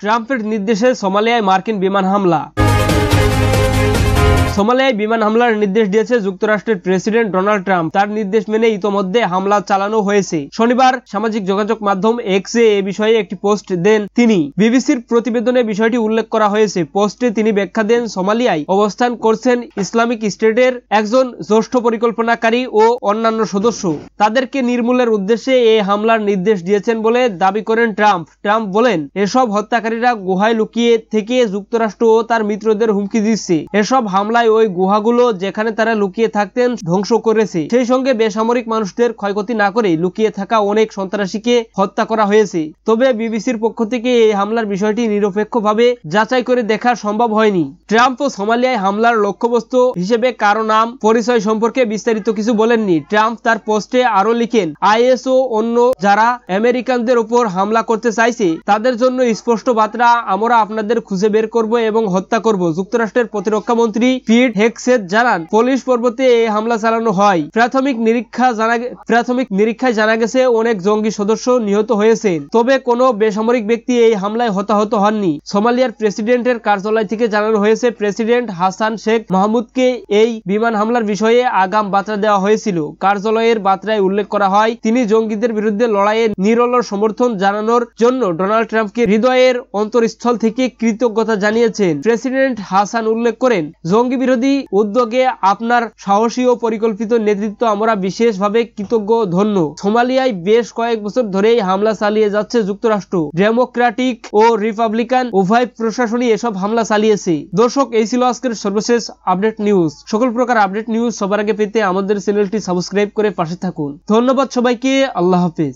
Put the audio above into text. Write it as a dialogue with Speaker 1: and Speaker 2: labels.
Speaker 1: ট্রাম্পের নির্দেশে সোমালিয়ায় মার্কিন বিমান হামলা। সোমালিয়ায় বিমান হামলার নির্দেশ দিয়েছে যুক্তরাষ্ট্রের প্রেসিডেন্ট ডোনাল্ড ট্রাম্প। তার নির্দেশ মেনে ইতোমধ্যে হামলা চালানো হয়েছে। শনিবার সামাজিক যোগাযোগ মাধ্যম এক্সে এ বিষয়ে একটি পোস্ট দেন তিনি। বিবিসির প্রতিবেদনে বিষয়টি উল্লেখ করা হয়েছে। পোস্টে তিনি ব্যাখ্যা দেন, সোমালিয়ায় অবস্থান করছেন ইসলামিক স্টেটের একজন জ্যেষ্ঠ পরিকল্পনাকারী ও অন্যান্য সদস্য। তাদেরকে নির্মূলের উদ্দেশ্যে এই হামলার নির্দেশ দিয়েছেন বলে দাবি করেন ট্রাম্প। ট্রাম্প বলেন, এসব হত্যাকারীরা গুহায় লুকিয়ে থেকে যুক্তরাষ্ট্র ও তার মিত্রদের হুমকি দিচ্ছে। এসব হামলায় ওই গুহাগুলো যেখানে তারা লুকিয়ে থাকতেন ধ্বংস করেছে। সেই সঙ্গে বেসামরিক মানুষদের ক্ষয়ক্ষতি না করে লুকিয়ে থাকা অনেক সন্ত্রাসীকে হত্যা করা হয়েছে। তবে বিবিসির পক্ষ থেকে এই হামলার বিষয়টি নিরপেক্ষভাবে যাচাই করে দেখা সম্ভব হয়নি। ট্রাম্প ও সোমালিয়ায় হামলার লক্ষ্যবস্তু হিসেবে কারো নাম পরিচয় সম্পর্কে বিস্তারিত কিছু বলেননি। ট্রাম্প তার পোস্টে আরো লিখেন, আইএস ও অন্য যারা আমেরিকানদের উপর হামলা করতে চাইছে তাদের জন্য স্পষ্ট বার্তা, আমরা আপনাদের খুঁজে বের করব এবং হত্যা করব। যুক্তরাষ্ট্রের প্রতিরক্ষা মন্ত্রী পিট হেগসেথ জানান, পলিশ পর্বতে এই হামলা চালানো হয়। প্রাথমিক নিরীক্ষায় জানা গেছে অনেক জঙ্গি সদস্য নিহত হয়েছেন, তবে কোনো বেসামরিক ব্যক্তি এই হামলায় হতাহত হননি। সোমালিয়ার প্রেসিডেন্টের কার্যালয় থেকে জানানো হয়েছে, প্রেসিডেন্ট হাসান শেখ মাহমুদকে এই বিমান হামলার বিষয়ে আগাম বার্তা দেওয়া হয়েছিল। কার্যালয়ের বার্তায় উল্লেখ করা হয়, তিনি জঙ্গিদের বিরুদ্ধে লড়াইয়ে নিরলস সমর্থন জানানোর জন্য ডোনাল্ড ট্রাম্পকে হৃদয়ের অন্তরস্থল থেকে কৃতজ্ঞতা জানিয়েছেন। প্রেসিডেন্ট হাসান উল্লেখ করেন, জঙ্গি বিরোধী উদ্যোগে আপনার সাহসী ও পরিকল্পিত নেতৃত্ব আমরা বিশেষভাবে কৃতজ্ঞ ধন্য। সোমালিয়ায় বেশ কয়েক বছর ধরেই হামলা চালিয়ে যাচ্ছে যুক্তরাষ্ট্র। ডেমোক্রেটিক ও রিপাবলিকান উভয় প্রশাসনই এসব হামলা চালিয়েছে। দর্শক, এই ছিল আজকের সর্বশেষ আপডেট নিউজ। সকল প্রকার আপডেট নিউজ সবার আগে পেতে আমাদের চ্যানেলটি সাবস্ক্রাইব করে পাশে থাকুন। ধন্যবাদ সবাইকে। আল্লাহ হাফেজ।